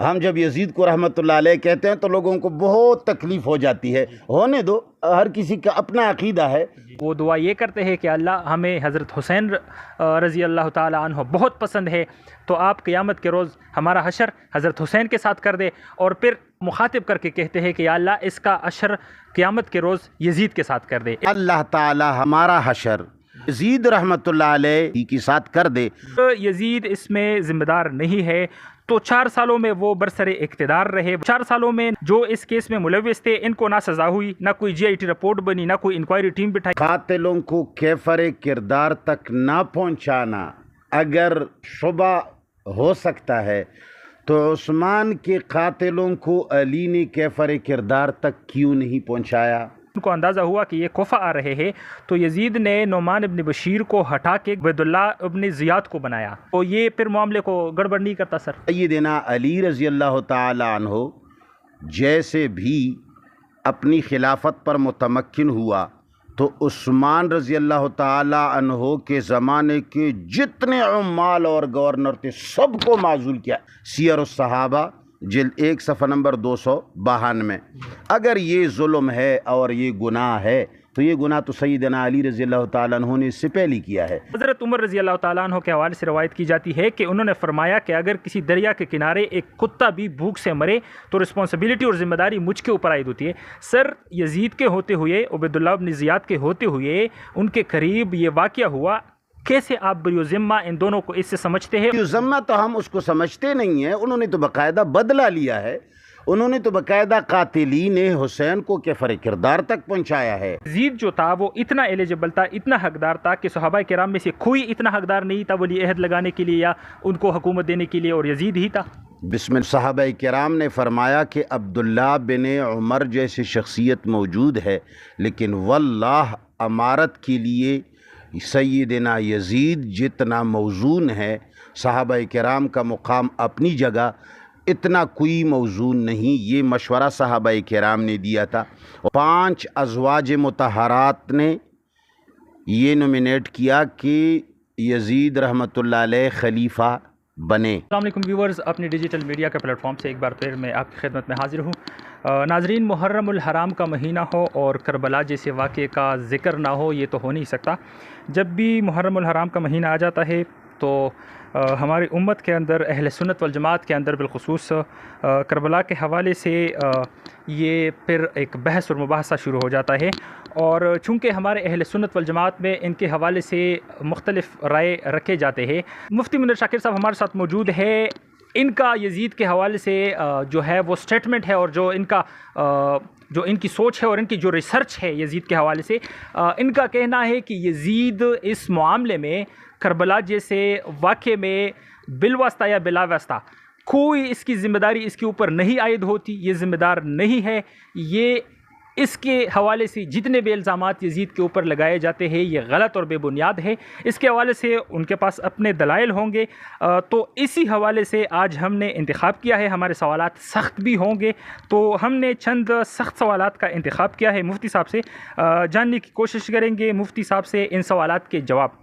ہم جب یزید کو رحمۃ اللہ علیہ کہتے ہیں تو لوگوں کو بہت تکلیف ہو جاتی ہے، ہونے دو، ہر کسی کا اپنا عقیدہ ہے۔ وہ دعا یہ کرتے ہیں کہ اللہ ہمیں حضرت حسین رضی اللہ تعالی عنہ بہت پسند ہے، تو آپ قیامت کے روز ہمارا حشر حضرت حسین کے ساتھ کر دے، اور پھر مخاطب کر کے کہتے ہیں کہ یا اللہ اس کا حشر قیامت کے روز یزید کے ساتھ کر دے۔ اللہ تعالی ہمارا حشر یزید رحمۃ اللہ علیہ کے ساتھ کر دے۔ یزید اس میں ذمہ دار نہیں ہے، تو 4 سالوں میں وہ برسر اقتدار رہے، 4 سالوں میں جو اس کیس میں ملوث تھے ان کو نہ سزا ہوئی، نہ کوئی جی آئی ٹی رپورٹ بنی، نہ کوئی انکوائری ٹیم بٹھائی۔ قاتلوں کو کیفر کردار تک نہ پہنچانا اگر شبہ ہو سکتا ہے تو عثمان کے قاتلوں کو علی نے کیفر کردار تک کیوں نہیں پہنچایا؟ ان کو اندازہ ہوا کہ یہ کوفہ آ رہے ہیں، تو یزید نے نعمان ابن بشیر کو ہٹا کے عبید اللہ ابن زیاد کو بنایا، تو یہ پھر معاملے کو گڑبڑ نہیں کرتا سر۔ سیدنا علی رضی اللہ تعالی عنہ جیسے بھی اپنی خلافت پر متمکن ہوا تو عثمان رضی اللہ تعالی عنہ کے زمانے کے جتنے عمال اور گورنر تھے سب کو معزول کیا۔ سیر الصحابہ جلد 1 صفحہ نمبر 252 اگر یہ ظلم ہے اور یہ گناہ ہے تو یہ گناہ تو سیدنا علی رضی اللہ تعالیٰ عنہ نے اس سے پہلے کیا ہے۔ حضرت عمر رضی اللہ تعالیٰ عنہ کے حوالے سے روایت کی جاتی ہے کہ انہوں نے فرمایا کہ اگر کسی دریا کے کنارے ایک کتا بھی بھوک سے مرے تو رسپانسبلٹی اور ذمہ داری مجھ کے اوپر عائد ہوتی ہے۔ سر یزید کے ہوتے ہوئے، عبید اللہ بن زیاد کے ہوتے ہوئے ان کے قریب یہ واقعہ ہوا، کیسے آپ بریو ذمہ ان دونوں کو اس سے سمجھتے ہیں؟ بریو ذمہ تو ہم اس کو سمجھتے نہیں ہیں، انہوں نے تو باقاعدہ بدلہ لیا ہے، انہوں نے تو باقاعدہ قاتلین حسین کو کیفر کردار تک پہنچایا ہے۔ یزید جو تھا وہ اتنا ایلیجبل تھا، اتنا حقدار تھا کہ صحابہ کرام میں سے کوئی اتنا حقدار نہیں تھا ولی عہد لگانے کے لیے یا ان کو حکومت دینے کے لیے، اور یزید ہی تھا۔ بسم اللہ، صحابہ کرام نے فرمایا کہ عبداللہ بن عمر جیسی شخصیت موجود ہے، لیکن واللہ امارت کے لیے سیدنا یزید جتنا موزون ہے، صحابہ کرام کا مقام اپنی جگہ، اتنا کوئی موزون نہیں۔ یہ مشورہ صحابہ کرام نے دیا تھا۔ 5 ازواج مطہرات نے یہ نومینیٹ کیا کہ یزید رحمۃ اللہ علیہ خلیفہ بنے۔ السلام علیکم ویورز، اپنی ڈیجیٹل میڈیا کے پلیٹ فارم سے ایک بار پھر میں آپ کی خدمت میں حاضر ہوں۔ ناظرین، محرم الحرام کا مہینہ ہو اور کربلا جیسے واقعے کا ذکر نہ ہو یہ تو ہو نہیں سکتا۔ جب بھی محرم الحرام کا مہینہ آ جاتا ہے تو ہماری امت کے اندر، اہل سنت والجماعت کے اندر بالخصوص کربلا کے حوالے سے یہ پھر ایک بحث اور مباحثہ شروع ہو جاتا ہے، اور چونکہ ہمارے اہل سنت والجماعت میں ان کے حوالے سے مختلف رائے رکھے جاتے ہیں۔ مفتی منیر شاکر صاحب ہمارے ساتھ موجود ہے۔ ان کا یزید کے حوالے سے جو ہے وہ سٹیٹمنٹ ہے، اور جو ان کی سوچ ہے اور ان کی جو ریسرچ ہے یزید کے حوالے سے، ان کا کہنا ہے کہ یزید اس معاملے میں، کربلا جیسے واقعے میں بالواسطہ یا بلا واسطہ کوئی اس کی ذمہ داری اس کے اوپر نہیں عائد ہوتی، یہ ذمہ دار نہیں ہے۔ یہ اس کے حوالے سے جتنے بھی الزامات یزید کے اوپر لگائے جاتے ہیں یہ غلط اور بے بنیاد ہے۔ اس کے حوالے سے ان کے پاس اپنے دلائل ہوں گے، تو اسی حوالے سے آج ہم نے انتخاب کیا ہے۔ ہمارے سوالات سخت بھی ہوں گے، تو ہم نے چند سخت سوالات کا انتخاب کیا ہے۔ مفتی صاحب سے جاننے کی کوشش کریں گے، مفتی صاحب سے ان سوالات کے جواب۔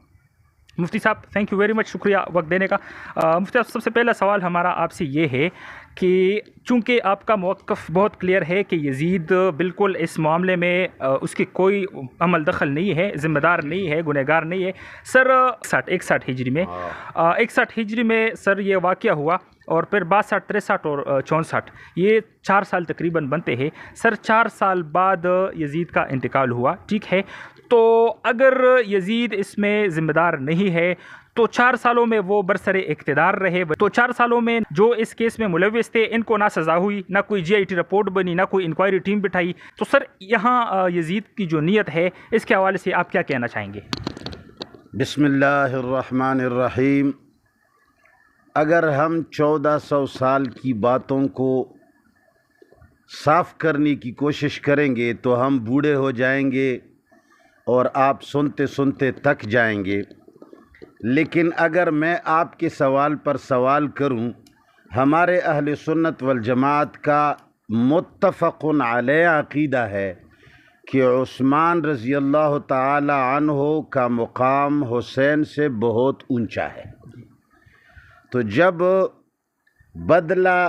مفتی صاحب تھینک یو ویری مچ، شکریہ وقت دینے کا۔ مفتی صاحب، سب سے پہلا سوال ہمارا آپ سے یہ ہے کہ چونکہ آپ کا موقف بہت کلیئر ہے کہ یزید بالکل اس معاملے میں اس کی کوئی عمل دخل نہیں ہے، ذمہ دار نہیں ہے، گنہگار نہیں ہے۔ سر 61 ہجری میں 61 ہجری میں سر یہ واقعہ ہوا، اور پھر 62 63 اور 64 یہ 4 سال تقریباً بنتے ہیں۔ سر 4 سال بعد یزید کا انتقال ہوا، ٹھیک ہے، تو اگر یزید اس میں ذمہ دار نہیں ہے تو 4 سالوں میں وہ برسر اقتدار رہے، تو 4 سالوں میں جو اس کیس میں ملوث تھے ان کو نہ سزا ہوئی، نہ کوئی جی آئی ٹی رپورٹ بنی، نہ کوئی انکوائری ٹیم بٹھائی، تو سر یہاں یزید کی جو نیت ہے اس کے حوالے سے آپ کیا کہنا چاہیں گے؟ بسم اللہ الرحمن الرحیم۔ اگر ہم 1400 سال کی باتوں کو صاف کرنے کی کوشش کریں گے تو ہم بوڑھے ہو جائیں گے اور آپ سنتے سنتے تک جائیں گے، لیکن اگر میں آپ کے سوال پر سوال کروں، ہمارے اہل سنت والجماعت کا متفق علیہ عقیدہ ہے کہ عثمان رضی اللہ تعالی عنہ کا مقام حسین سے بہت اونچا ہے۔ تو جب بدلہ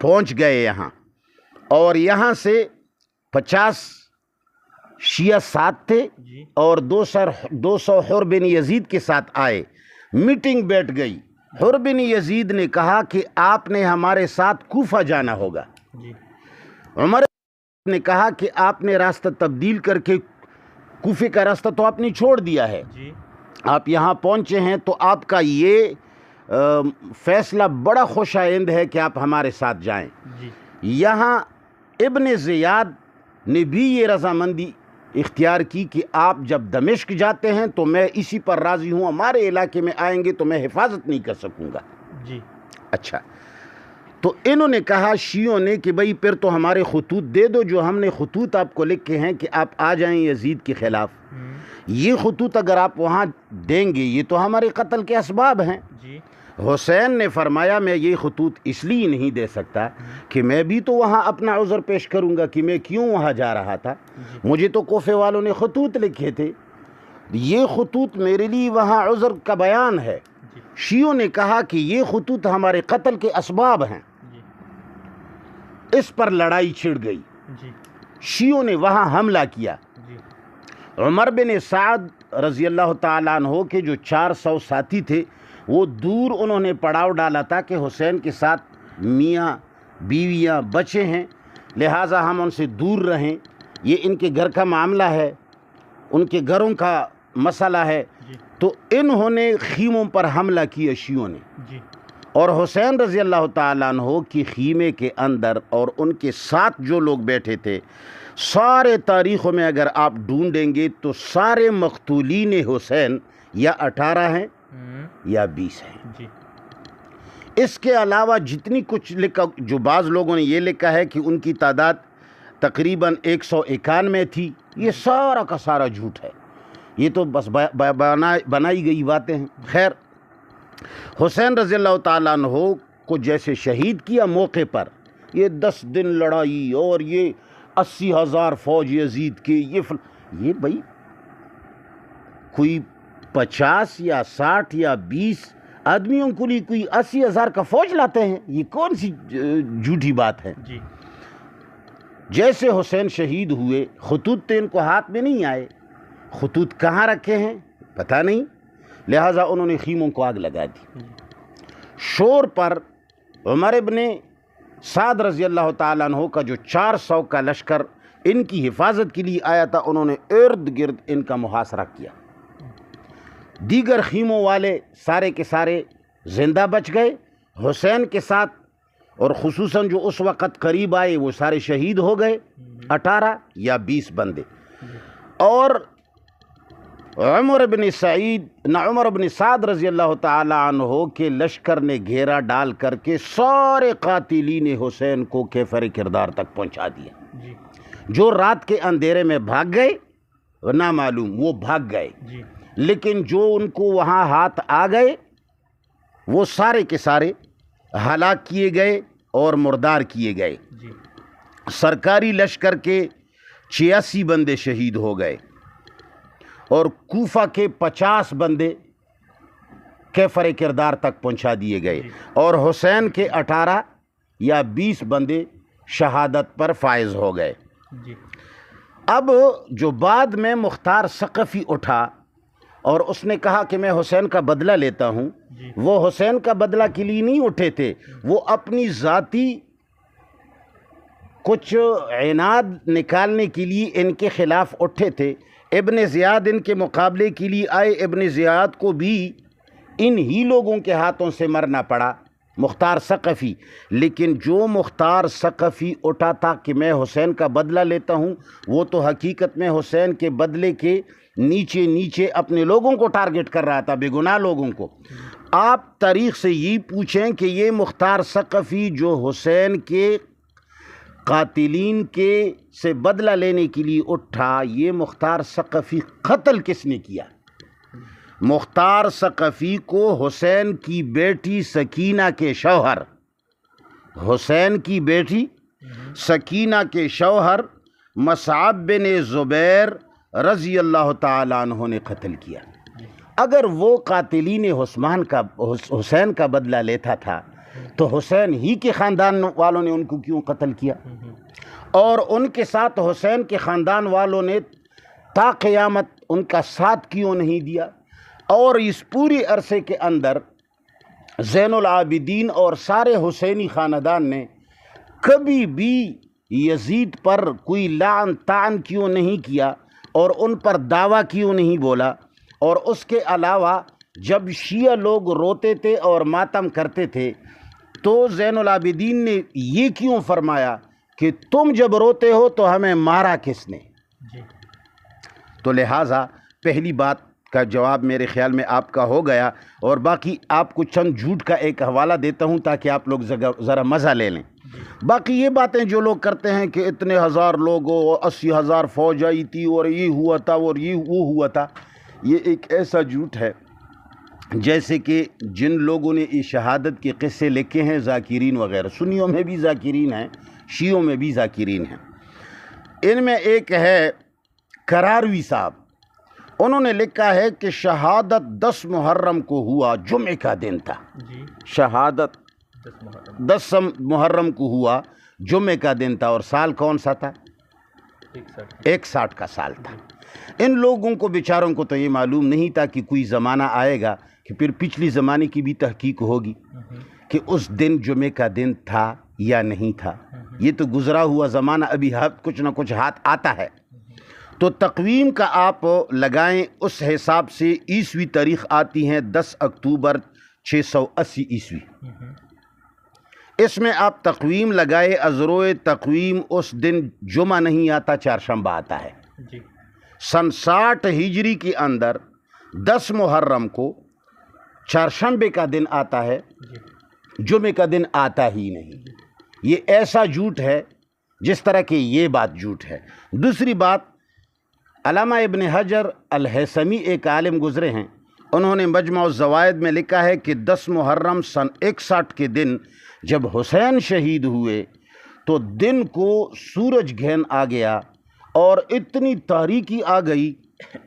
پہنچ گئے یہاں، اور یہاں سے 50 شیعہ ساتھ تھے اور 200 حر بن یزید کے ساتھ آئے۔ میٹنگ بیٹھ گئی، حر بن یزید نے کہا کہ آپ نے ہمارے ساتھ کوفہ جانا ہوگا۔ عمر نے کہا کہ آپ نے راستہ تبدیل کر کے کوفے کا راستہ تو آپ نے چھوڑ دیا ہے، آپ یہاں پہنچے ہیں تو آپ کا یہ فیصلہ بڑا خوش آئند ہے کہ آپ ہمارے ساتھ جائیں۔ یہاں ابن زیاد نے بھی یہ رضامندی اختیار کی کہ آپ جب دمشق جاتے ہیں تو میں اسی پر راضی ہوں، ہمارے علاقے میں آئیں گے تو میں حفاظت نہیں کر سکوں گا۔ اچھا، تو انہوں نے کہا شیعوں نے کہ بھئی پھر تو ہمارے خطوط دے دو، جو ہم نے خطوط آپ کو لکھے ہیں کہ آپ آ جائیں یزید کے خلاف، یہ خطوط اگر آپ وہاں دیں گے یہ تو ہمارے قتل کے اسباب ہیں۔ حسین نے فرمایا میں یہ خطوط اس لیے نہیں دے سکتا کہ میں بھی تو وہاں اپنا عذر پیش کروں گا کہ میں کیوں وہاں جا رہا تھا، مجھے تو کوفے والوں نے خطوط لکھے تھے، یہ خطوط میرے لیے وہاں عذر کا بیان ہے۔ شیعوں نے کہا کہ یہ خطوط ہمارے قتل کے اسباب ہیں، اس پر لڑائی چھڑ گئی، شیعوں نے وہاں حملہ کیا۔ عمر بن سعد رضی اللہ تعالیٰ عنہ کے جو 400 ساتھی تھے وہ دور انہوں نے پڑاؤ ڈالا تھا کہ حسین کے ساتھ میاں بیویاں بچے ہیں، لہٰذا ہم ان سے دور رہیں، یہ ان کے گھر کا معاملہ ہے، ان کے گھروں کا مسئلہ ہے۔ تو انہوں نے خیموں پر حملہ کیا شیعوں نے، اور حسین رضی اللہ تعالیٰ عنہ کی خیمے کے اندر اور ان کے ساتھ جو لوگ بیٹھے تھے، سارے تاریخوں میں اگر آپ ڈھونڈیں گے تو سارے مقتولین حسین یا 18 ہیں یا 20 ہیں۔ اس کے علاوہ جتنی کچھ لکھا، جو بعض لوگوں نے یہ لکھا ہے کہ ان کی تعداد تقریباً 191 تھی، یہ سارا کا سارا جھوٹ ہے، یہ تو بس بنائی گئی باتیں ہیں۔ خیر، حسین رضی اللہ تعالیٰ عنہ کو جیسے شہید کیا موقع پر، یہ 10 دن لڑائی اور یہ 80,000 فوج یزید کے، یہ بھائی کوئی 50 یا 60 یا 20 آدمیوں کو لیے کوئی 80,000 کا فوج لاتے ہیں، یہ کون سی جھوٹی بات ہے؟ جیسے حسین شہید ہوئے، خطوط تو ان کو ہاتھ میں نہیں آئے، خطوط کہاں رکھے ہیں پتہ نہیں، لہٰذا انہوں نے خیموں کو آگ لگا دی۔ شور پر عمر ابن سعد رضی اللہ تعالیٰ عنہ کا جو 400 کا لشکر ان کی حفاظت کے لیے آیا تھا، انہوں نے ارد گرد ان کا محاصرہ کیا۔ دیگر خیموں والے سارے کے سارے زندہ بچ گئے، حسین کے ساتھ اور خصوصاً جو اس وقت قریب آئے وہ سارے شہید ہو گئے، 18 یا 20 بندے۔ اور عمر بن سعد رضی اللہ تعالیٰ عنہ کے لشکر نے گھیرا ڈال کر کے سارے قاتلین حسین کو کیفر کردار تک پہنچا دیا۔ جو رات کے اندھیرے میں بھاگ گئے نامعلوم، وہ بھاگ گئے، لیکن جو ان کو وہاں ہاتھ آ گئے وہ سارے کے سارے ہلاک کیے گئے اور مردار کیے گئے۔ سرکاری لشکر کے 86 بندے شہید ہو گئے اور کوفہ کے 50 بندے کیفر کردار تک پہنچا دیے گئے، اور حسین کے 18 یا 20 بندے شہادت پر فائز ہو گئے۔ اب جو بعد میں مختار ثقفی اٹھا اور اس نے کہا کہ میں حسین کا بدلہ لیتا ہوں، وہ حسین کا بدلہ کے لیے نہیں اٹھے تھے، وہ اپنی ذاتی کچھ عناد نکالنے کے لیے ان کے خلاف اٹھے تھے۔ ابن زیاد ان کے مقابلے کے لیے آئے، ابن زیاد کو بھی ان ہی لوگوں کے ہاتھوں سے مرنا پڑا، مختار ثقفی۔ لیکن جو مختار ثقفی اٹھا تھا کہ میں حسین کا بدلہ لیتا ہوں، وہ تو حقیقت میں حسین کے بدلے کے نیچے نیچے اپنے لوگوں کو ٹارگٹ کر رہا تھا، بے گناہ لوگوں کو۔ آپ تاریخ سے یہ پوچھیں کہ یہ مختار ثقفی جو حسین کے قاتلین کے سے بدلہ لینے کے لیے اٹھا، یہ مختار ثقفی قتل کس نے کیا؟ مختار ثقفی کو حسین کی بیٹی سکینہ کے شوہر، حسین کی بیٹی سکینہ کے شوہر مصعب بن زبیر رضی اللہ تعالیٰ عنہ نے قتل کیا۔ اگر وہ قاتلین حسین کا بدلہ لیتا تھا تو حسین ہی کے خاندان والوں نے ان کو کیوں قتل کیا؟ اور ان کے ساتھ حسین کے خاندان والوں نے تا قیامت ان کا ساتھ کیوں نہیں دیا؟ اور اس پوری عرصے کے اندر زین العابدین اور سارے حسینی خاندان نے کبھی بھی یزید پر کوئی لعن طعن کیوں نہیں کیا اور ان پر دعویٰ کیوں نہیں بولا؟ اور اس کے علاوہ جب شیعہ لوگ روتے تھے اور ماتم کرتے تھے تو زین العابدین نے یہ کیوں فرمایا کہ تم جب روتے ہو تو ہمیں مارا کس نے؟ تو لہٰذا پہلی بات کا جواب میرے خیال میں آپ کا ہو گیا، اور باقی آپ کو چند جھوٹ کا ایک حوالہ دیتا ہوں تاکہ آپ لوگ ذرا مزہ لے لیں۔ باقی یہ باتیں جو لوگ کرتے ہیں کہ اتنے ہزار لوگوں 80,000 فوج آئی تھی اور یہ ہوا تھا اور یہ وہ ہوا تھا، یہ ایک ایسا جھوٹ ہے جیسے کہ جن لوگوں نے یہ شہادت کے قصے لکھے ہیں، ذاکرین وغیرہ، سنیوں میں بھی ذاکرین ہیں، شیعوں میں بھی ذاکرین ہیں۔ ان میں ایک ہے کراروی صاحب، انہوں نے لکھا ہے کہ شہادت 10 محرم کو ہوا، جمعے کا دن تھا۔ شہادت 10 محرم کو ہوا، جمعے کا دن تھا، اور سال کون سا تھا؟ 61 کا سال تھا۔ ان لوگوں کو بیچاروں کو تو یہ معلوم نہیں تھا کہ کوئی زمانہ آئے گا کہ پھر پچھلی زمانے کی بھی تحقیق ہوگی کہ اس دن جمعے کا دن تھا یا نہیں تھا۔ یہ تو گزرا ہوا زمانہ ابھی کچھ نہ کچھ ہاتھ آتا ہے۔ تو تقویم کا آپ لگائیں، اس حساب سے عیسوی تاریخ آتی ہیں 10 اکتوبر 680 عیسوی۔ اس میں آپ تقویم لگائے، ازروئے تقویم اس دن جمعہ نہیں آتا، چہارشنبہ آتا ہے۔ سن 60 ہجری کے اندر 10 محرم کو چہارشنبے کا دن آتا ہے، جمعے کا دن آتا ہی نہیں۔ یہ ایسا جھوٹ ہے جس طرح کہ یہ بات جھوٹ ہے۔ دوسری بات، علامہ ابن حجر الہیثمی ایک عالم گزرے ہیں، انہوں نے مجمع الزوائد میں لکھا ہے کہ 10 محرم سن 61 کے دن جب حسین شہید ہوئے تو دن کو سورج گہن آ گیا اور اتنی تاریکی آ گئی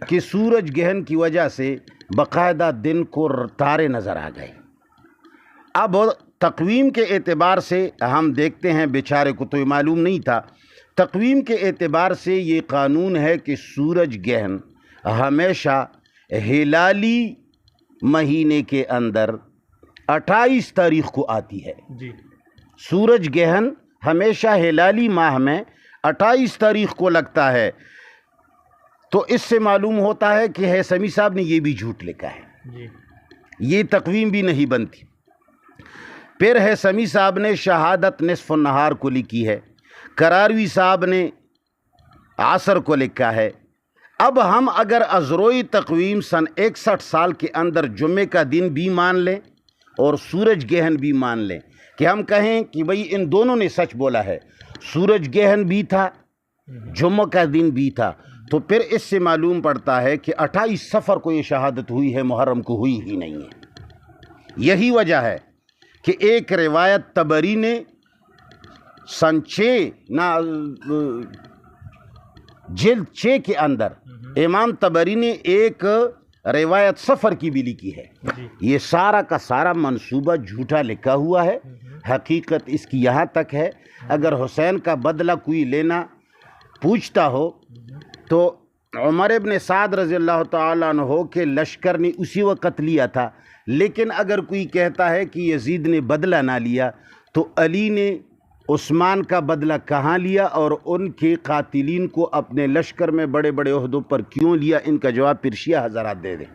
کہ سورج گہن کی وجہ سے باقاعدہ دن کو تارے نظر آ گئے۔ اب تقویم کے اعتبار سے ہم دیکھتے ہیں، بیچارے کو تو یہ معلوم نہیں تھا، تقویم کے اعتبار سے یہ قانون ہے کہ سورج گہن ہمیشہ ہلالی مہینے کے اندر 28 تاریخ کو آتی ہے۔ سورج گہن ہمیشہ ہلالی ماہ میں 28 تاریخ کو لگتا ہے۔ تو اس سے معلوم ہوتا ہے کہ ہیثمی صاحب نے یہ بھی جھوٹ لکھا ہے، یہ تقویم بھی نہیں بنتی۔ پھر ہیثمی صاحب نے شہادت نصف النہار کو لکھی ہے، کراروی صاحب نے عصر کو لکھا ہے۔ اب ہم اگر ازروئی تقویم سن 61 سال کے اندر جمعے کا دن بھی مان لیں اور سورج گہن بھی مان لیں، کہ ہم کہیں کہ بھئی ان دونوں نے سچ بولا ہے، سورج گہن بھی تھا، جمعہ کا دن بھی تھا، تو پھر اس سے معلوم پڑتا ہے کہ 28 صفر کو یہ شہادت ہوئی ہے، محرم کو ہوئی ہی نہیں ہے۔ یہی وجہ ہے کہ ایک روایت طبری نے سن 6 جلد 6 کے اندر امام طبری نے ایک روایت سفر کی بھی لکھی ہے۔ یہ سارا کا سارا منصوبہ جھوٹا لکھا ہوا ہے۔ حقیقت اس کی یہاں تک ہے، اگر حسین کا بدلہ کوئی لینا پوچھتا ہو تو عمر ابن سعد رضی اللہ تعالیٰ عنہ کے لشکر نے اسی وقت لیا تھا، لیکن اگر کوئی کہتا ہے کہ یزید نے بدلہ نہ لیا تو علی نے عثمان کا بدلہ کہاں لیا اور ان کے قاتلین کو اپنے لشکر میں بڑے بڑے عہدوں پر کیوں لیا؟ ان کا جواب پھر شیعہ حضرات دے دیں۔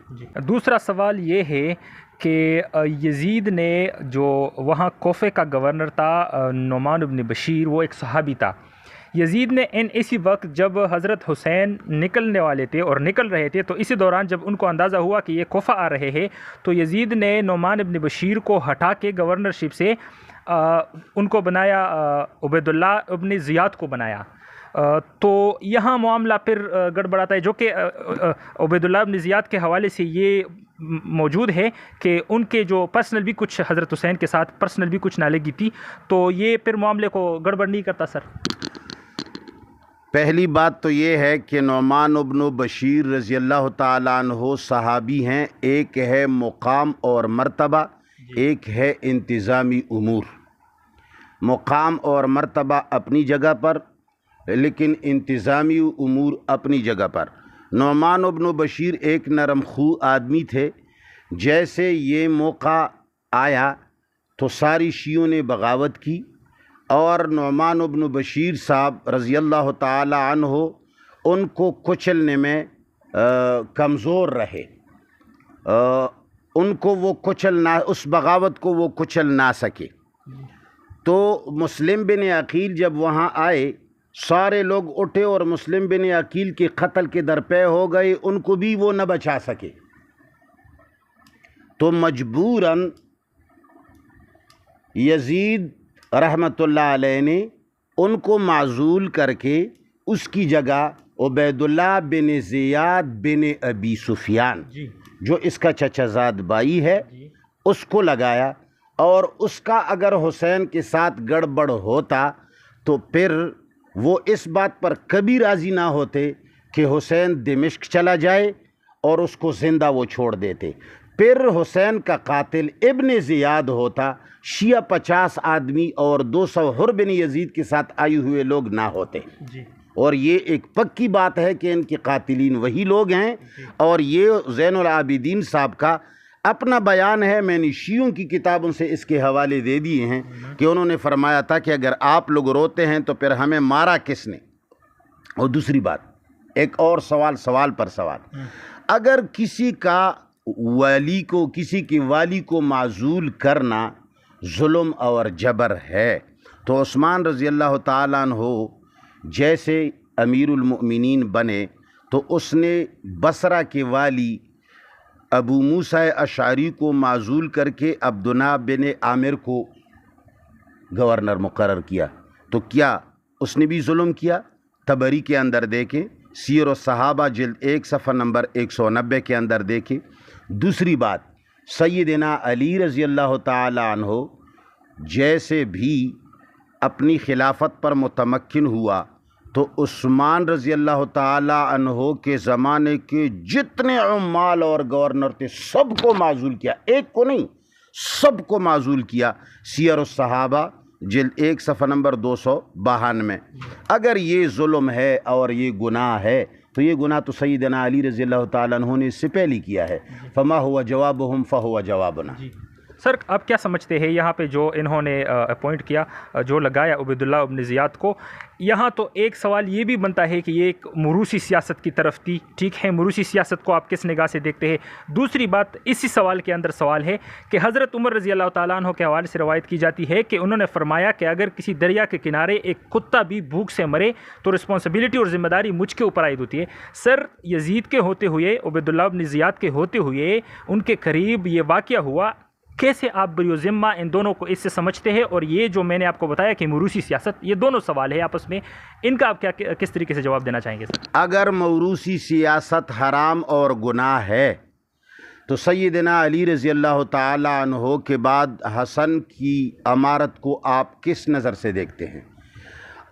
دوسرا سوال یہ ہے کہ یزید نے جو وہاں کوفے کا گورنر تھا نعمان بن بشیر، وہ ایک صحابی تھا۔ یزید نے اسی وقت جب حضرت حسین نکلنے والے تھے اور نکل رہے تھے، تو اسی دوران جب ان کو اندازہ ہوا کہ یہ کوفہ آ رہے ہیں، تو یزید نے نعمان بن بشیر کو ہٹا کے گورنرشپ سے ان کو بنایا، عبید اللہ ابن زیاد کو بنایا۔ تو یہاں معاملہ پھر گڑبڑاتا ہے، جو کہ عبید اللہ ابن زیاد کے حوالے سے یہ موجود ہے کہ ان کے جو پرسنل بھی کچھ حضرت حسین کے ساتھ پرسنل بھی کچھ نالگی تھی، تو یہ پھر معاملے کو گڑبڑ نہیں کرتا سر؟ پہلی بات تو یہ ہے کہ نعمان ابن بشیر رضی اللہ تعالیٰ عنہ صحابی ہیں، ایک ہے مقام اور مرتبہ، ایک ہے انتظامی امور. مقام اور مرتبہ اپنی جگہ پر لیکن انتظامی امور اپنی جگہ پر. نعمان بن بشیر ایک نرم خو آدمی تھے. جیسے یہ موقع آیا تو ساری شیعوں نے بغاوت کی اور نعمان بن بشیر صاحب رضی اللہ تعالی عنہ ان کو کچلنے میں کمزور رہے. ان کو وہ اس بغاوت کو وہ کچل نہ سکے. تو مسلم بن عقیل جب وہاں آئے سارے لوگ اٹھے اور مسلم بن عقیل کے قتل کے درپے ہو گئے. ان کو بھی وہ نہ بچا سکے تو مجبوراً یزید رحمۃ اللہ علیہ نے ان کو معزول کر کے اس کی جگہ عبید اللہ بن زیاد بن ابی سفیان جو اس کا چچا زاد بھائی ہے اس کو لگایا. اور اس کا اگر حسین کے ساتھ گڑبڑ ہوتا تو پھر وہ اس بات پر کبھی راضی نہ ہوتے کہ حسین دمشق چلا جائے اور اس کو زندہ وہ چھوڑ دیتے. پھر حسین کا قاتل ابن زیاد ہوتا. شیعہ 50 آدمی اور 200 حر بن یزید کے ساتھ آئے ہوئے لوگ نہ ہوتے. اور یہ ایک پکی بات ہے کہ ان کے قاتلین وہی لوگ ہیں. اور یہ زین العابدین صاحب کا اپنا بیان ہے. میں نے شیعوں کی کتابوں سے اس کے حوالے دے دیے ہیں کہ انہوں نے فرمایا تھا کہ اگر آپ لوگ روتے ہیں تو پھر ہمیں مارا کس نے. اور دوسری بات ایک اور سوال پر سوال. اگر کسی کا والی کو کسی کے والی کو معزول کرنا ظلم اور جبر ہے تو عثمان رضی اللہ تعالیٰ عنہ جیسے امیر المؤمنین بنے تو اس نے بصرہ کے والی ابو موسیٰ اشعری کو معزول کر کے عبداللہ بن عامر کو گورنر مقرر کیا. تو کیا اس نے بھی ظلم کیا؟ طبری کے اندر دیکھیں، سیر الصحابہ جلد 1 صفحہ نمبر 190 کے اندر دیکھیں. دوسری بات سیدنا علی رضی اللہ تعالی عنہ جیسے بھی اپنی خلافت پر متمکن ہوا تو عثمان رضی اللہ تعالی عنہ کے زمانے کے جتنے عمال اور گورنر تھے سب کو معزول کیا. ایک کو نہیں، سب کو معزول کیا. سیر الصحابہ جلد 1 صفحہ نمبر 292. اگر یہ ظلم ہے اور یہ گناہ ہے تو یہ گناہ تو سیدنا علی رضی اللہ تعالیٰ عنہ نے اس سے پہلے کیا ہے. فما ہوا جوابہم فہوا جوابنا. سر آپ کیا سمجھتے ہیں یہاں پہ جو انہوں نے اپوائنٹ کیا جو لگایا عبید اللہ ابن زیاد کو، یہاں تو ایک سوال یہ بھی بنتا ہے کہ یہ ایک موروثی سیاست کی طرف تھی. ٹھیک ہے، موروثی سیاست کو آپ کس نگاہ سے دیکھتے ہیں؟ دوسری بات اسی سوال کے اندر سوال ہے کہ حضرت عمر رضی اللہ تعالیٰ عنہ کے حوالے سے روایت کی جاتی ہے کہ انہوں نے فرمایا کہ اگر کسی دریا کے کنارے ایک کتا بھی بھوک سے مرے تو رسپانسبلٹی اور ذمہ داری مجھ کے اوپر عائد ہوتی ہے. سر یزید کے ہوتے ہوئے عبید اللہ ابن زیاد کے ہوتے ہوئے ان کے قریب یہ واقعہ ہوا، کیسے آپ بری ذمہ ان دونوں کو اس سے سمجھتے ہیں؟ اور یہ جو میں نے آپ کو بتایا کہ موروثی سیاست، یہ دونوں سوال ہے آپس میں، ان کا آپ کس طریقے سے جواب دینا چاہیں گے سر؟ اگر موروثی سیاست حرام اور گناہ ہے تو سیدنا علی رضی اللہ تعالی عنہ کے بعد حسن کی امارت کو آپ کس نظر سے دیکھتے ہیں؟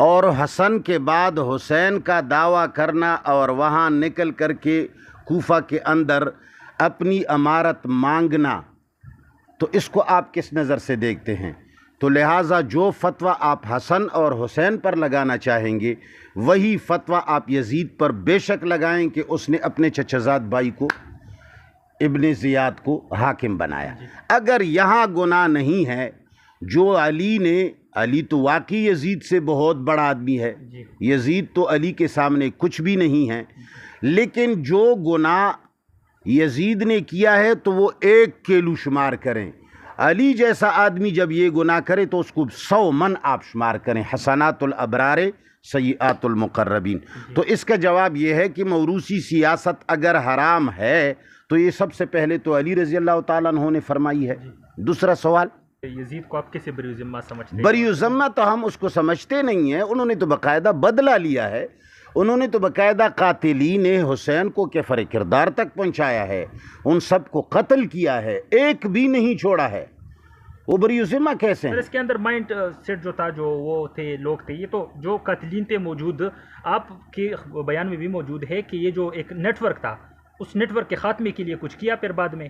اور حسن کے بعد حسین کا دعویٰ کرنا اور وہاں نکل کر کے کوفہ کے اندر اپنی امارت مانگنا، تو اس کو آپ کس نظر سے دیکھتے ہیں؟ تو لہٰذا جو فتویٰ آپ حسن اور حسین پر لگانا چاہیں گے وہی فتویٰ آپ یزید پر بے شک لگائیں کہ اس نے اپنے چچزاد بھائی کو ابن زیاد کو حاکم بنایا. اگر یہاں گناہ نہیں ہے جو علی تو واقعی یزید سے بہت بڑا آدمی ہے، یزید تو علی کے سامنے کچھ بھی نہیں ہے، لیکن جو گناہ یزید نے کیا ہے تو وہ 1 کیلو شمار کریں. علی جیسا آدمی جب یہ گناہ کرے تو اس کو 100 من آپ شمار کریں. حسنات الابرار سیئات المقربین. تو اس کا جواب یہ ہے کہ موروثی سیاست اگر حرام ہے تو یہ سب سے پہلے تو علی رضی اللہ تعالیٰ عنہ نے فرمائی ہے. دوسرا سوال، یزید کو آپ کیسے بری ذمہ سمجھتے ہیں؟ بری ذمہ تو ہم اس کو سمجھتے نہیں ہیں. انہوں نے تو باقاعدہ بدلہ لیا ہے. انہوں نے تو باقاعدہ قاتلین حسین کو کفر کردار تک پہنچایا ہے، ان سب کو قتل کیا ہے، ایک بھی نہیں چھوڑا ہے. وہ بری ذمہ کیسے ہیں؟ اس کے اندر مائنڈ سیٹ جو تھا، جو وہ تھے لوگ تھے، یہ تو جو قاتلین تھے موجود، آپ کے بیان میں بھی موجود ہے کہ یہ جو ایک نیٹ ورک تھا اس نیٹ ورک کے خاتمے کے لیے کچھ کیا پھر بعد میں.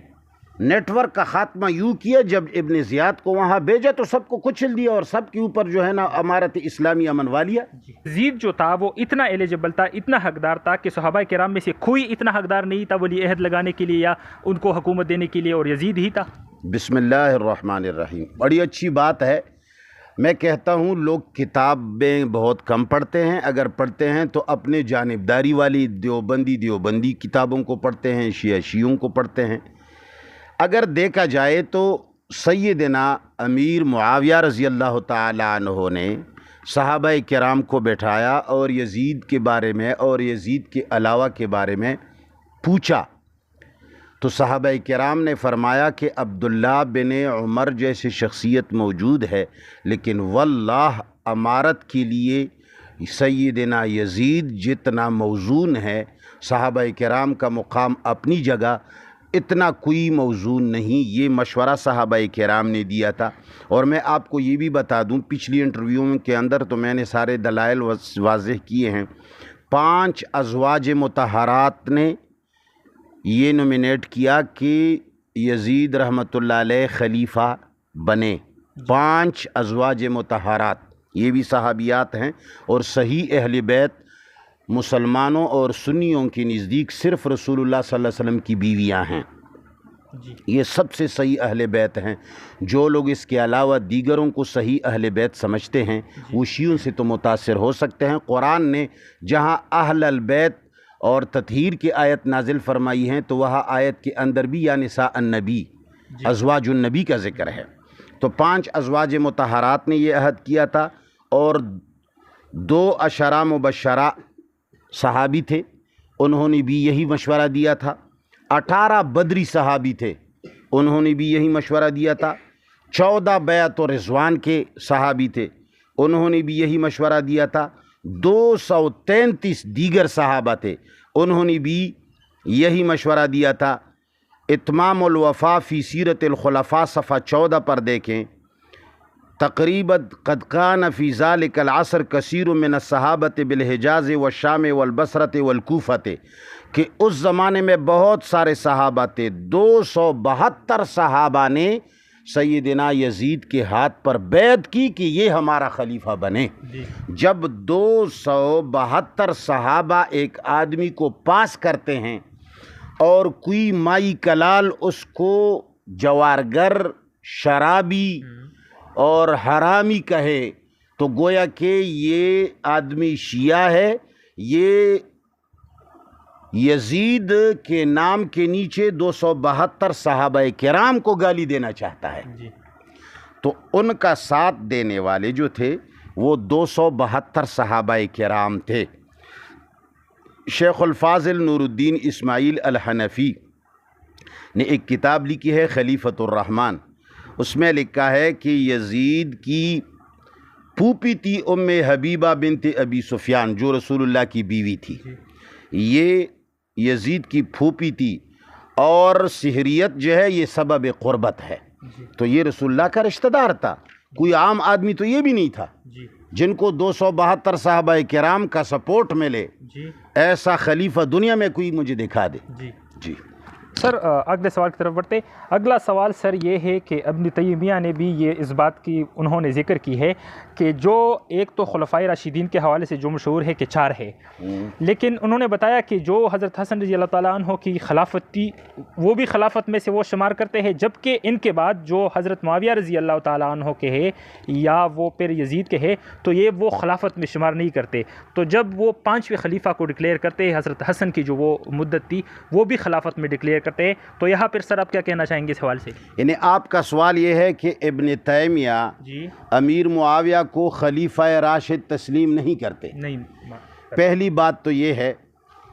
نیٹ ورک کا خاتمہ یوں کیا جب ابن زیاد کو وہاں بھیجا تو سب کو کچل دیا اور سب کے اوپر جو ہے نا امارت اسلامیہ منوا لیا۔ یزید جو تھا وہ اتنا ایلیجبل تھا، اتنا حقدار تھا کہ صحابہ کرام میں سے کوئی اتنا حقدار نہیں تھا ولی عہد لگانے کے لیے یا ان کو حکومت دینے کے لیے، اور یزید ہی تھا۔ بسم اللہ الرحمن الرحیم، بڑی اچھی بات ہے۔ میں کہتا ہوں لوگ کتابیں بہت کم پڑھتے ہیں، اگر پڑھتے ہیں تو اپنے جانبداری والی دیوبندی کتابوں کو پڑھتے ہیں، شیعوں کو پڑھتے ہیں۔ اگر دیکھا جائے تو سیدنا امیر معاویہ رضی اللہ تعالی عنہ نے صحابہ کرام کو بٹھایا اور یزید کے بارے میں اور یزید کے علاوہ کے بارے میں پوچھا تو صحابہ کرام نے فرمایا کہ عبداللہ بن عمر جیسی شخصیت موجود ہے، لیکن واللہ امارت کے لیے سیدنا یزید جتنا موزون ہے، صحابہ کرام کا مقام اپنی جگہ اتنا کوئی موزون نہیں۔ یہ مشورہ صحابہ کرام نے دیا تھا۔ اور میں آپ کو یہ بھی بتا دوں، پچھلی انٹرویو کے اندر تو میں نے سارے دلائل واضح کیے ہیں۔ 5 ازواج مطہرات نے یہ نومینیٹ کیا کہ یزید رحمۃ اللہ علیہ خلیفہ بنے۔ 5 ازواج مطہرات، یہ بھی صحابیات ہیں، اور صحیح اہل بیت مسلمانوں اور سنیوں کے نزدیک صرف رسول اللہ صلی اللہ علیہ وسلم کی بیویاں ہیں، یہ سب سے صحیح اہل بیت ہیں۔ جو لوگ اس کے علاوہ دیگروں کو صحیح اہل بیت سمجھتے ہیں وہ شیعوں سے تو متاثر ہو سکتے ہیں۔ قرآن نے جہاں اہل البیت اور تطہیر کی آیت نازل فرمائی ہیں تو وہاں آیت کے اندر بھی یا نساء النبی، ازواج النبی کا ذکر ہے۔ تو 5 ازواج مطہرات نے یہ عہد کیا تھا، اور 2 عشرہ مبشرہ صحابی تھے، انہوں نے بھی یہی مشورہ دیا تھا۔ 18 بدری صحابی تھے، انہوں نے بھی یہی مشورہ دیا تھا۔ 14 بیعت و رضوان کے صحابی تھے، انہوں نے بھی یہی مشورہ دیا تھا۔ 233 دیگر صحابہ تھے، انہوں نے بھی یہی مشورہ دیا تھا۔ اتمام الوفا فی سیرت الخلفاء صفحہ 14 پر دیکھیں، تقریباً قد کان فی ذالک العصر کثیر من الصحابۃ بالحجاز والشام والبصرۃ والکوفۃ، کہ اس زمانے میں بہت سارے صحابہ تھے۔ 272 صحابہ نے سیدنا یزید کے ہاتھ پر بیعت کی کہ یہ ہمارا خلیفہ بنے۔ جب 272 صحابہ ایک آدمی کو پاس کرتے ہیں اور کوئی مائی کلال اس کو جوارگر، شرابی اور حرامی کہے تو گویا کہ یہ آدمی شیعہ ہے، یہ یزید کے نام کے نیچے 272 صحابہ کرام کو گالی دینا چاہتا ہے۔ تو ان کا ساتھ دینے والے جو تھے وہ 272 صحابہ کرام تھے۔ شیخ الفاضل نور الدین اسماعیل الحنفی نے ایک کتاب لکھی ہے خلیفۃ الرحمن، اس میں لکھا ہے کہ یزید کی پھوپھی تھی ام حبیبہ بنت ابی سفیان، جو رسول اللہ کی بیوی تھی، یہ یزید کی پھوپھی تھی، اور سحریت جو ہے یہ سبب قربت ہے۔ تو یہ رسول اللہ کا رشتہ دار تھا، کوئی عام آدمی تو یہ بھی نہیں تھا۔ جن کو 272 صحابہ کرام کا سپورٹ ملے، ایسا خلیفہ دنیا میں کوئی مجھے دکھا دے۔ جی سر، اگلے سوال کی طرف بڑھتے۔ اگلا سوال سر یہ ہے کہ ابن تیمیہ نے بھی یہ اس بات کی انہوں نے ذکر کی ہے کہ جو ایک تو خلفائے راشدین کے حوالے سے جو مشہور ہے کہ 4 ہے، لیکن انہوں نے بتایا کہ جو حضرت حسن رضی اللہ تعالیٰ عنہ کی خلافت تھی وہ بھی خلافت میں سے وہ شمار کرتے ہیں، جبکہ ان کے بعد جو حضرت معاویہ رضی اللہ تعالیٰ عنہ کے ہے یا وہ پھر یزید کے ہے تو یہ وہ خلافت میں شمار نہیں کرتے۔ تو جب وہ 5ویں خلیفہ کو ڈکلیئر کرتے ہیں، حضرت حسن کی جو وہ مدت تھی وہ بھی خلافت میں ڈکلیئر کرتے ہیں، تو یہاں پھر سر آپ کیا کہنا چاہیں گے اس حوالے سے؟ یعنی آپ کا سوال یہ ہے کہ ابن تیمیہ امیر معاویہ کو خلیفہ راشد تسلیم نہیں کرتے؟ نہیں، پہلی بات تو یہ ہے،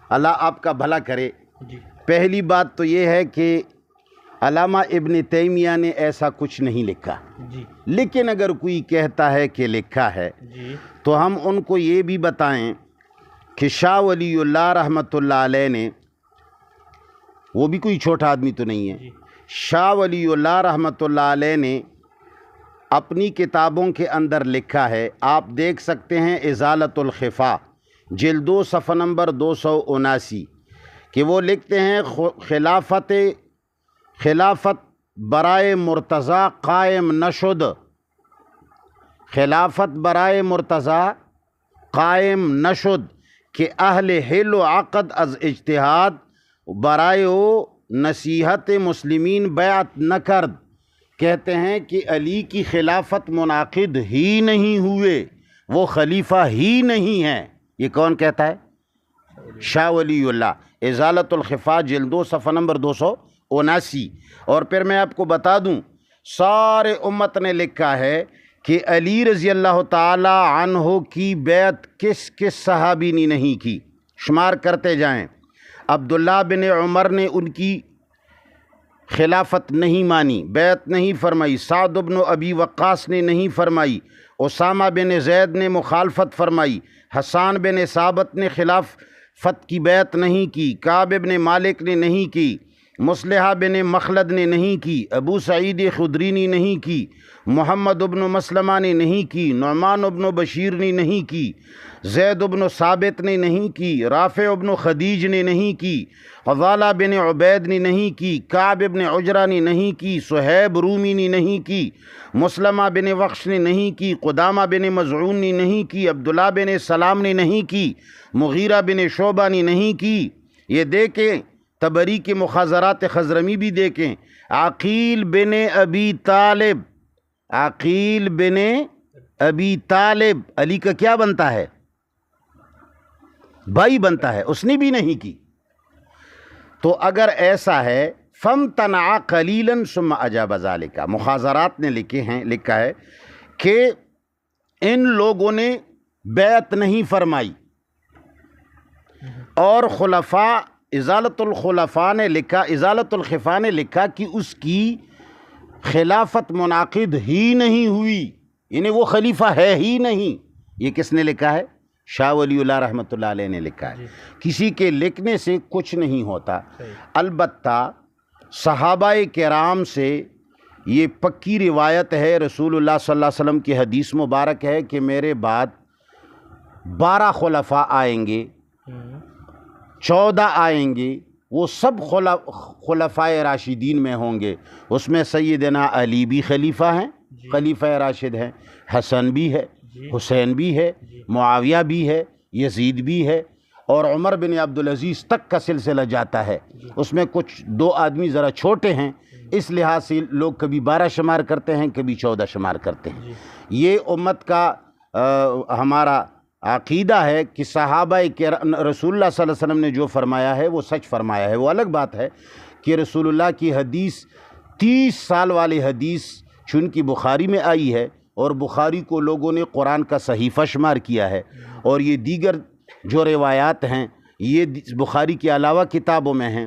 اللہ آپ کا بھلا کرے، پہلی بات تو یہ ہے کہ علامہ ابن تیمیہ نے ایسا کچھ نہیں لکھا، لیکن اگر کوئی کہتا ہے کہ لکھا ہے تو ہم ان کو یہ بھی بتائیں کہ شاہ ولی اللہ رحمۃ اللہ علیہ نے، وہ بھی کوئی چھوٹا آدمی تو نہیں ہے، شاہ ولی اللہ رحمۃ اللہ علیہ نے اپنی کتابوں کے اندر لکھا ہے، آپ دیکھ سکتے ہیں ازالۃ الخفا جلد 2 صفحہ نمبر 279، کہ وہ لکھتے ہیں خلافت خلافت برائے مرتضیٰ قائم نشد، خلافت برائے مرتضیٰ قائم نشد کہ اہل حل و عقد از اجتہاد برائے و نصیحت مسلمین بیعت نہ کرد۔ کہتے ہیں کہ علی کی خلافت منعقد ہی نہیں ہوئے، وہ خلیفہ ہی نہیں ہیں۔ یہ کون کہتا ہے؟ شاہ ولی اللہ، ازالۃ الخفا جلد 2 صفحہ نمبر 279۔ اور پھر میں آپ کو بتا دوں، سارے امت نے لکھا ہے کہ علی رضی اللہ تعالی عنہ کی بیعت کس کس صحابی نے نہیں کی، شمار کرتے جائیں۔ عبداللہ بن عمر نے ان کی خلافت نہیں مانی، بیعت نہیں فرمائی۔ سعد بن ابی وقاص نے نہیں فرمائی۔ اسامہ بن زید نے مخالفت فرمائی۔ حسان بن ثابت نے خلافت کی بیعت نہیں کی۔ کعب بن مالک نے نہیں کی۔ مصلحہ بن مخلد نے نہیں کی۔ ابو سعید خدری نے نہیں کی۔ محمد بن مسلمہ نے نہیں کی۔ نعمان بن بشیر نے نہیں کی۔ زید بن ثابت نے نہیں کی۔ رافع بن خدیج نے نہیں کی۔ غزالہ بن عبید نے نہیں کی۔ کعب بن عجرہ نے نہیں کی۔ صہیب رومی نے نہیں کی۔ مسلمہ بن وخش نے نہیں کی۔ قدامہ بن مزعون نے نہیں کی۔ عبداللہ بن سلام نے نہیں کی۔ مغیرہ بن شعبہ نے نہیں کی۔ یہ دیکھیں تبری کے مخازرات خضرمی بھی دیکھیں۔ عقیل بن ابی طالب، عقیل بن ابی طالب علی کا کیا بنتا ہے؟ بھائی بنتا ہے، اس نے بھی نہیں کی۔ تو اگر ایسا ہے فامتنع قلیلا ثم اجاب ذلک، مخازرات نے لکھا ہے کہ ان لوگوں نے بیعت نہیں فرمائی، اور خلفاء ازالۃ الخلفاء نے لکھا، ازالۃ الخفا نے لکھا کہ اس کی خلافت منعقد ہی نہیں ہوئی، یعنی وہ خلیفہ ہے ہی نہیں۔ یہ کس نے لکھا ہے؟ شاہ ولی اللہ رحمۃ اللہ علیہ نے لکھا ہے۔ کسی کے لکھنے سے کچھ نہیں ہوتا۔ البتہ صحابہ کرام سے یہ پکی روایت ہے، رسول اللہ صلی اللہ علیہ وسلم کی حدیث مبارک ہے کہ میرے بعد 12 خلفاء آئیں گے، 14 آئیں گے، وہ سب خلفاء راشدین میں ہوں گے۔ اس میں سیدنا علی بھی خلیفہ ہیں، خلیفہ راشد ہیں، حسن بھی ہے، حسین بھی ہے، معاویہ بھی ہے، یزید بھی ہے، اور عمر بن عبدالعزیز تک کا سلسلہ جاتا ہے۔ اس میں کچھ 2 آدمی ذرا چھوٹے ہیں، اس لحاظ سے لوگ کبھی 12 شمار کرتے ہیں، کبھی 14 شمار کرتے ہیں۔ یہ امت کا ہمارا عقیدہ ہے کہ صحابہ کے رسول اللہ صلی اللہ علیہ وسلم نے جو فرمایا ہے وہ سچ فرمایا ہے۔ وہ الگ بات ہے کہ رسول اللہ کی حدیث 30 سال والی حدیث چون کی بخاری میں آئی ہے، اور بخاری کو لوگوں نے قرآن کا صحیفہ شمار کیا ہے، اور یہ دیگر جو روایات ہیں یہ بخاری کے علاوہ کتابوں میں ہیں۔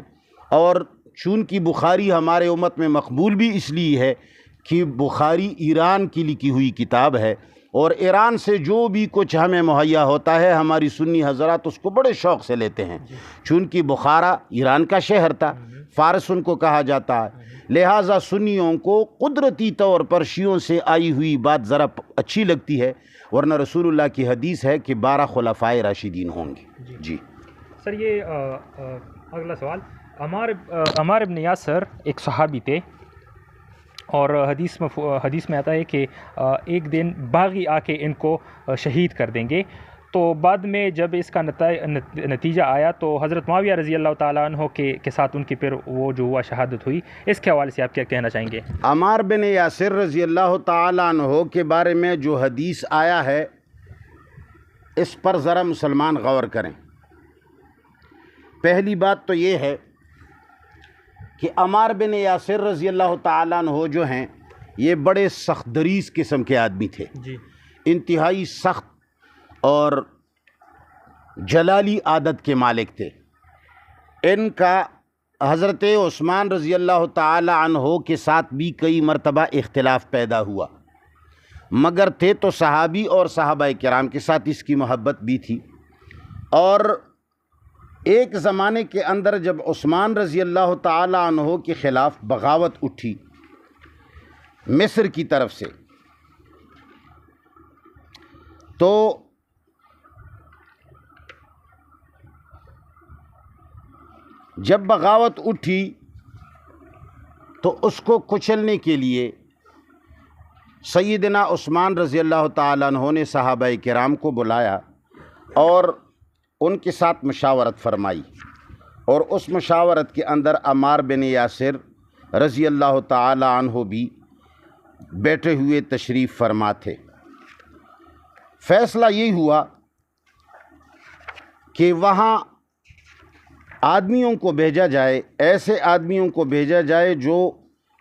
اور چون کی بخاری ہمارے امت میں مقبول بھی اس لیے ہے کہ بخاری ایران کی لکھی ہوئی کتاب ہے، اور ایران سے جو بھی کچھ ہمیں مہیا ہوتا ہے ہماری سنی حضرات اس کو بڑے شوق سے لیتے ہیں، چونکہ بخارا ایران کا شہر تھا، فارس ان کو کہا جاتا ہے، لہٰذا سنیوں کو قدرتی طور پر شیعوں سے آئی ہوئی بات ذرا اچھی لگتی ہے، ورنہ رسول اللہ کی حدیث ہے کہ 12 خلفاء راشدین ہوں گے۔ جی سر، یہ اگلا سوال، عمار ابن یاسر ایک صحابی تھے، اور حدیث میں آتا ہے کہ ایک دن باغی آ کے ان کو شہید کر دیں گے۔ تو بعد میں جب اس کا نتیجہ آیا تو حضرت معاویہ رضی اللہ تعالیٰ عنہ کے ساتھ ان کی پھر وہ جو ہوا شہادت ہوئی، اس کے حوالے سے آپ کیا کہنا چاہیں گے؟ عمار بن یاسر رضی اللہ تعالیٰ عنہ کے بارے میں جو حدیث آیا ہے اس پر ذرا مسلمان غور کریں۔ پہلی بات تو یہ ہے کہ عمار بن یاسر رضی اللہ تعالیٰ عنہ جو ہیں یہ بڑے سخت دریز قسم کے آدمی تھے، انتہائی سخت اور جلالی عادت کے مالک تھے۔ ان کا حضرت عثمان رضی اللہ تعالی عنہ کے ساتھ بھی کئی مرتبہ اختلاف پیدا ہوا، مگر تھے تو صحابی اور صحابہ کرام کے ساتھ اس کی محبت بھی تھی۔ اور ایک زمانے کے اندر جب عثمان رضی اللہ تعالی عنہ کے خلاف بغاوت اٹھی مصر کی طرف سے، تو جب بغاوت اٹھی تو اس کو کچلنے کے لیے سیدنا عثمان رضی اللہ تعالیٰ عنہ نے صحابہ کرام کو بلایا اور ان کے ساتھ مشاورت فرمائی، اور اس مشاورت کے اندر عمار بن یاسر رضی اللہ تعالیٰ عنہ بھی بیٹھے ہوئے تشریف فرما تھے۔ فیصلہ یہ ہوا کہ وہاں آدمیوں کو بھیجا جائے، ایسے آدمیوں کو بھیجا جائے جو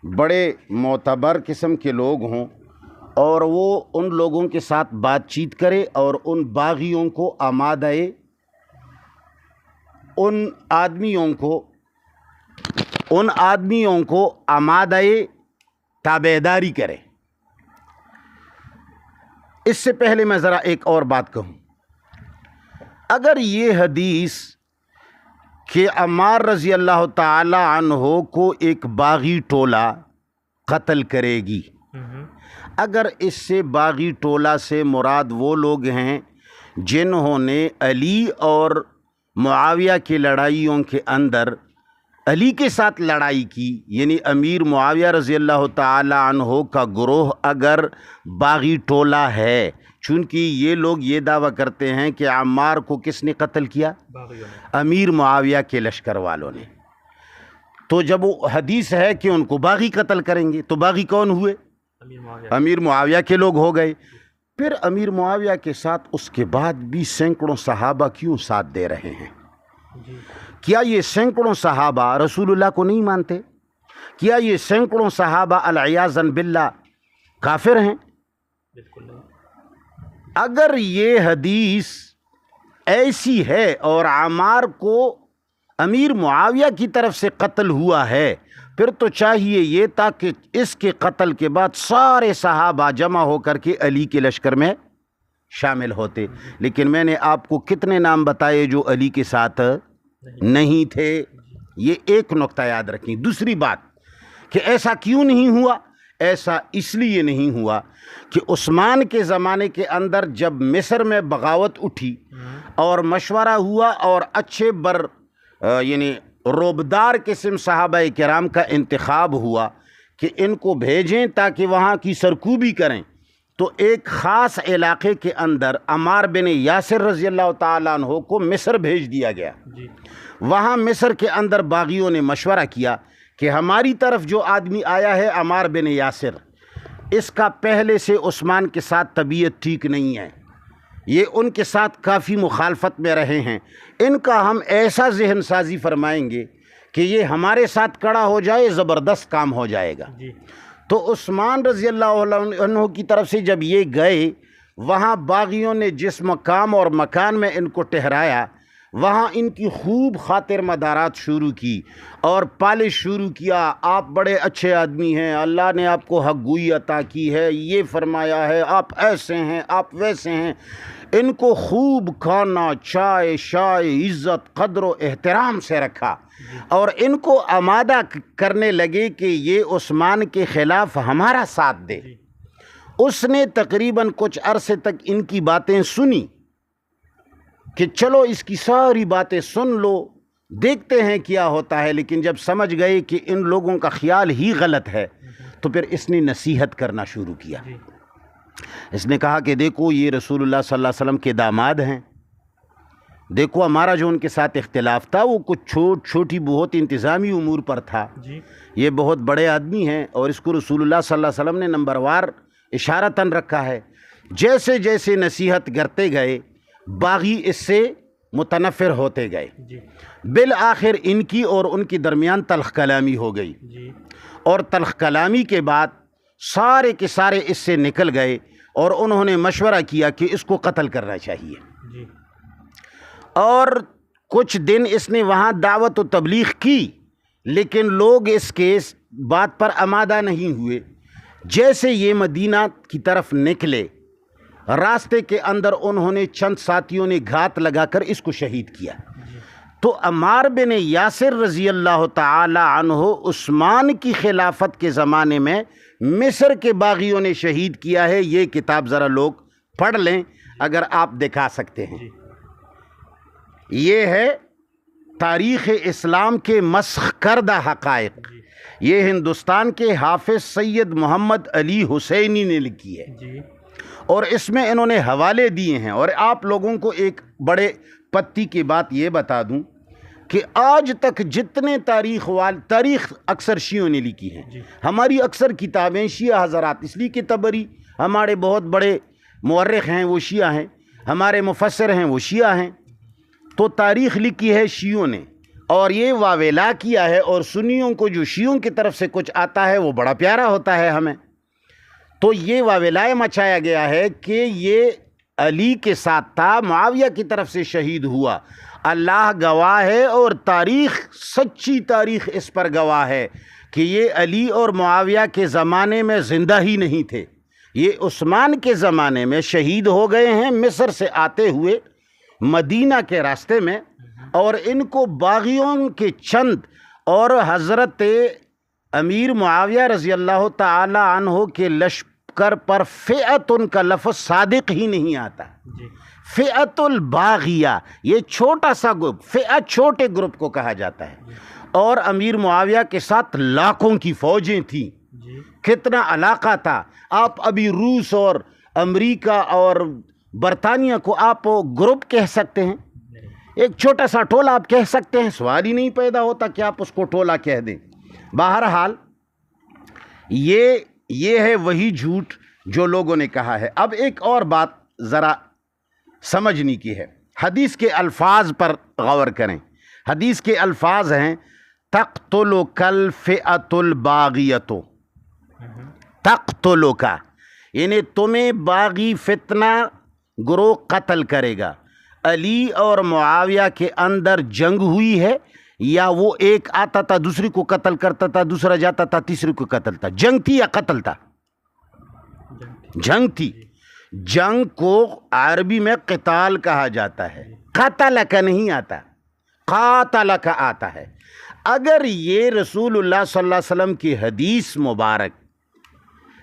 بڑے معتبر قسم کے لوگ ہوں، اور وہ ان لوگوں کے ساتھ بات چیت کرے اور ان باغیوں کو آمادہ، ان آدمیوں کو آمادہ تابعداری کرے۔ اس سے پہلے میں ذرا ایک اور بات کہوں، اگر یہ حدیث کہ عمار رضی اللہ تعالی عنہ کو ایک باغی ٹولہ قتل کرے گی، اگر اس سے باغی ٹولہ سے مراد وہ لوگ ہیں جنہوں نے علی اور معاویہ کی لڑائیوں کے اندر علی کے ساتھ لڑائی کی، یعنی امیر معاویہ رضی اللہ تعالی عنہ کا گروہ اگر باغی ٹولہ ہے، چونکہ یہ لوگ یہ دعویٰ کرتے ہیں کہ عمار کو کس نے قتل کیا؟ امیر معاویہ کے لشکر والوں نے، تو جب وہ حدیث ہے کہ ان کو باغی قتل کریں گے تو باغی کون ہوئے؟ امیر معاویہ کے لوگ ہو گئے۔ پھر امیر معاویہ کے ساتھ اس کے بعد بھی سینکڑوں صحابہ کیوں ساتھ دے رہے ہیں؟ کیا یہ سینکڑوں صحابہ رسول اللہ کو نہیں مانتے؟ کیا یہ سینکڑوں صحابہ العیاذ باللہ کافر ہیں؟ بالکل نہیں۔ اگر یہ حدیث ایسی ہے اور عمار کو امیر معاویہ کی طرف سے قتل ہوا ہے، پھر تو چاہیے یہ تھا کہ اس کے قتل کے بعد سارے صحابہ جمع ہو کر کے علی کے لشکر میں شامل ہوتے، لیکن میں نے آپ کو کتنے نام بتائے جو علی کے ساتھ نہیں تھے۔ یہ ایک نقطہ یاد رکھیں۔ دوسری بات کہ ایسا کیوں نہیں ہوا؟ ایسا اس لیے نہیں ہوا کہ عثمان کے زمانے کے اندر جب مصر میں بغاوت اٹھی اور مشورہ ہوا اور اچھے یعنی روبدار قسم صحابہ کرام کا انتخاب ہوا کہ ان کو بھیجیں تاکہ وہاں کی سرکوبی کریں، تو ایک خاص علاقے کے اندر عمار بن یاسر رضی اللہ تعالیٰ عنہ کو مصر بھیج دیا گیا۔ وہاں مصر کے اندر باغیوں نے مشورہ کیا کہ ہماری طرف جو آدمی آیا ہے عمار بن یاسر، اس کا پہلے سے عثمان کے ساتھ طبیعت ٹھیک نہیں ہے، یہ ان کے ساتھ کافی مخالفت میں رہے ہیں، ان کا ہم ایسا ذہن سازی فرمائیں گے کہ یہ ہمارے ساتھ کڑا ہو جائے، زبردست کام ہو جائے گا۔ تو عثمان رضی اللہ عنہ کی طرف سے جب یہ گئے، وہاں باغیوں نے جس مقام اور مکان میں ان کو ٹھہرایا، وہاں ان کی خوب خاطر مدارات شروع کی اور پالش شروع کیا۔ آپ بڑے اچھے آدمی ہیں، اللہ نے آپ کو حق گوئی عطا کی ہے، یہ فرمایا ہے، آپ ایسے ہیں، آپ ویسے ہیں۔ ان کو خوب کھانا، چائے عزت قدر و احترام سے رکھا اور ان کو آمادہ کرنے لگے کہ یہ عثمان کے خلاف ہمارا ساتھ دے۔ اس نے تقریباً کچھ عرصے تک ان کی باتیں سنی کہ چلو اس کی ساری باتیں سن لو، دیکھتے ہیں کیا ہوتا ہے، لیکن جب سمجھ گئے کہ ان لوگوں کا خیال ہی غلط ہے تو پھر اس نے نصیحت کرنا شروع کیا۔ اس نے کہا کہ دیکھو یہ رسول اللہ صلی اللہ علیہ وسلم کے داماد ہیں، دیکھو ہمارا جو ان کے ساتھ اختلاف تھا وہ کچھ چھوٹی بہت انتظامی امور پر تھا، یہ بہت بڑے آدمی ہیں اور اس کو رسول اللہ صلی اللہ علیہ وسلم نے نمبر وار اشارتاً رکھا ہے۔ جیسے جیسے نصیحت کرتے گئے باغی اس سے متنفر ہوتے گئے، بالآخر ان کی اور ان کے درمیان تلخ کلامی ہو گئی، اور تلخ کلامی کے بعد سارے کے سارے اس سے نکل گئے اور انہوں نے مشورہ کیا کہ اس کو قتل کرنا چاہیے۔ اور کچھ دن اس نے وہاں دعوت و تبلیغ کی، لیکن لوگ اس کے بات پر آمادہ نہیں ہوئے۔ جیسے یہ مدینہ کی طرف نکلے، راستے کے اندر انہوں نے چند ساتھیوں نے گھات لگا کر اس کو شہید کیا۔ تو عمار بن یاسر رضی اللہ تعالی عنہ عثمان کی خلافت کے زمانے میں مصر کے باغیوں نے شہید کیا ہے۔ یہ کتاب ذرا لوگ پڑھ لیں اگر آپ دکھا سکتے ہیں۔ یہ ہے تاریخ اسلام کے مسخ کردہ حقائق یہ ہندوستان کے حافظ سید محمد علی حسینی نے لکھی ہے جی اور اس میں انہوں نے حوالے دیے ہیں. اور آپ لوگوں کو ایک بڑے پتی کی بات یہ بتا دوں کہ آج تک جتنے تاریخ اکثر شیعوں نے لکھی ہیں. ہماری اکثر کتابیں شیعہ حضرات، اس لیے کہ تبری ہمارے بہت بڑے مورخ ہیں وہ شیعہ ہیں، ہمارے مفسر ہیں وہ شیعہ ہیں، تو تاریخ لکھی ہے شیعوں نے اور یہ واویلا کیا ہے. اور سنیوں کو جو شیعوں کی طرف سے کچھ آتا ہے وہ بڑا پیارا ہوتا ہے ہمیں. تو یہ واویلا مچایا گیا ہے کہ یہ علی کے ساتھ تھا، معاویہ کی طرف سے شہید ہوا. اللہ گواہ ہے اور تاریخ، سچی تاریخ اس پر گواہ ہے کہ یہ علی اور معاویہ کے زمانے میں زندہ ہی نہیں تھے. یہ عثمان کے زمانے میں شہید ہو گئے ہیں مصر سے آتے ہوئے مدینہ کے راستے میں، اور ان کو باغیوں کے چند اور حضرت امیر معاویہ رضی اللہ تعالی عنہ کے لشکر پر فئت ان کا لفظ صادق ہی نہیں آتا. فئت الباغیہ یہ چھوٹا سا گروپ، فئت چھوٹے گروپ کو کہا جاتا ہے، اور امیر معاویہ کے ساتھ لاکھوں کی فوجیں تھیں. کتنا علاقہ تھا. آپ ابھی روس اور امریکہ اور برطانیہ کو آپ گروپ کہہ سکتے ہیں؟ ایک چھوٹا سا ٹولہ آپ کہہ سکتے ہیں؟ سوال ہی نہیں پیدا ہوتا کہ آپ اس کو ٹولہ کہہ دیں. بہرحال یہ ہے وہی جھوٹ جو لوگوں نے کہا ہے. اب ایک اور بات ذرا سمجھنے کی ہے. حدیث کے الفاظ پر غور کریں. حدیث کے الفاظ ہیں تقتلک الفئۃ الباغیۃ، تقتلک یعنی تمہیں باغی فتنہ گروہ قتل کرے گا. علی اور معاویہ کے اندر جنگ ہوئی ہے یا وہ ایک آتا تھا دوسری کو قتل کرتا تھا، دوسرا جاتا تھا تیسری کو قتل تھا؟ جنگ تھی یا قتل تھا؟ جنگ تھی. جنگ کو عربی میں قتال کہا جاتا ہے، قتل کا نہیں آتا، قاتل کا آتا ہے. اگر یہ رسول اللہ صلی اللہ علیہ وسلم کی حدیث مبارک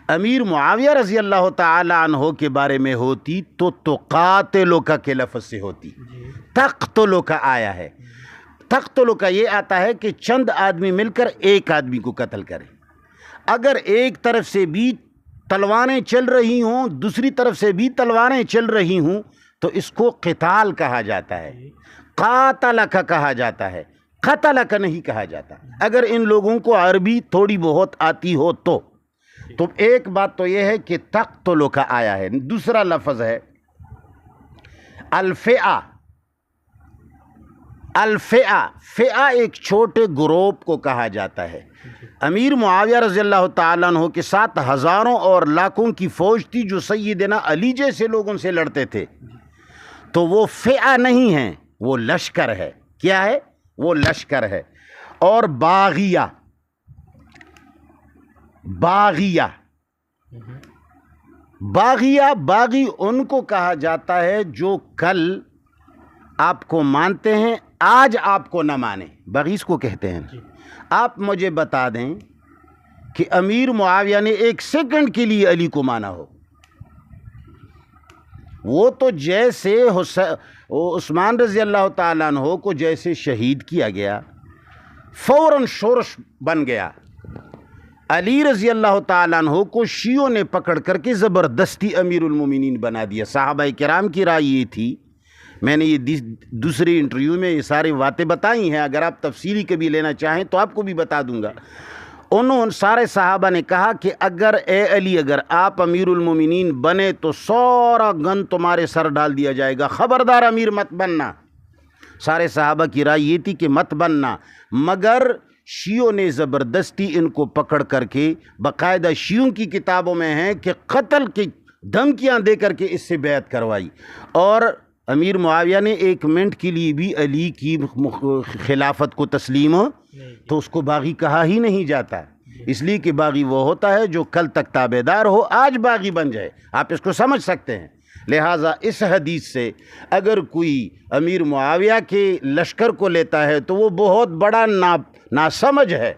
امیر معاویہ رضی اللہ تعالی عنہ کے بارے میں ہوتی تو قاتلو کا کے لفظ سے ہوتی. تقتلو کا آیا ہے. تقتلو کا یہ آتا ہے کہ چند آدمی مل کر ایک آدمی کو قتل کریں. اگر ایک طرف سے بھی تلواریں چل رہی ہوں دوسری طرف سے بھی تلواریں چل رہی ہوں تو اس کو قتال کہا جاتا ہے، قاتل کا کہا جاتا ہے، قتل کا نہیں کہا جاتا. اگر ان لوگوں کو عربی تھوڑی بہت آتی ہو تو ایک بات تو یہ ہے کہ تقتلو کا آیا ہے. دوسرا لفظ ہے الفئہ. الفئہ، فئہ ایک چھوٹے گروپ کو کہا جاتا ہے. امیر معاویہ رضی اللہ تعالیٰ عنہ کے ساتھ ہزاروں اور لاکھوں کی فوج تھی جو سیدنا علی جیسے لوگوں سے لڑتے تھے. تو وہ فئہ نہیں ہے، وہ لشکر ہے. کیا ہے؟ وہ لشکر ہے. اور باغیہ، باغیہ، باغیہ، باغی ان کو کہا جاتا ہے جو کل آپ کو مانتے ہیں آج آپ کو نہ مانے. باغی اس کو کہتے ہیں. آپ مجھے بتا دیں کہ امیر معاویہ نے ایک سیکنڈ کے لیے علی کو مانا ہو. وہ تو جیسے عثمان رضی اللہ تعالیٰ عنہ کو جیسے شہید کیا گیا فوراً شورش بن گیا. علی رضی اللہ تعالیٰ عنہ کو شیعوں نے پکڑ کر کے زبردستی امیر المومنین بنا دیا. صحابہ کرام کی رائے یہ تھی، میں نے یہ دوسری انٹرویو میں یہ ساری باتیں بتائی ہیں، اگر آپ تفصیلی کبھی لینا چاہیں تو آپ کو بھی بتا دوں گا. انہوں سارے صحابہ نے کہا کہ اگر اے علی اگر آپ امیر المومنین بنے تو سارا گن تمہارے سر ڈال دیا جائے گا، خبردار امیر مت بننا. سارے صحابہ کی رائے یہ تھی کہ مت بننا، مگر شیعوں نے زبردستی ان کو پکڑ کر کے، باقاعدہ شیعوں کی کتابوں میں ہیں کہ قتل کی دھمکیاں دے کر کے اس سے بیعت کروائی. اور امیر معاویہ نے ایک منٹ کے لیے بھی علی کی خلافت کو تسلیم تو اس کو باغی کہا ہی نہیں جاتا. اس لیے کہ باغی وہ ہوتا ہے جو کل تک تابع دار ہو آج باغی بن جائے. آپ اس کو سمجھ سکتے ہیں. لہٰذا اس حدیث سے اگر کوئی امیر معاویہ کے لشکر کو لیتا ہے تو وہ بہت بڑا ناسمجھ ہے.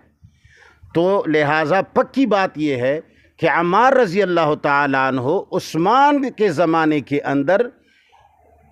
تو لہٰذا پکی بات یہ ہے کہ عمار رضی اللہ تعالیٰ عنہ عثمان کے زمانے کے اندر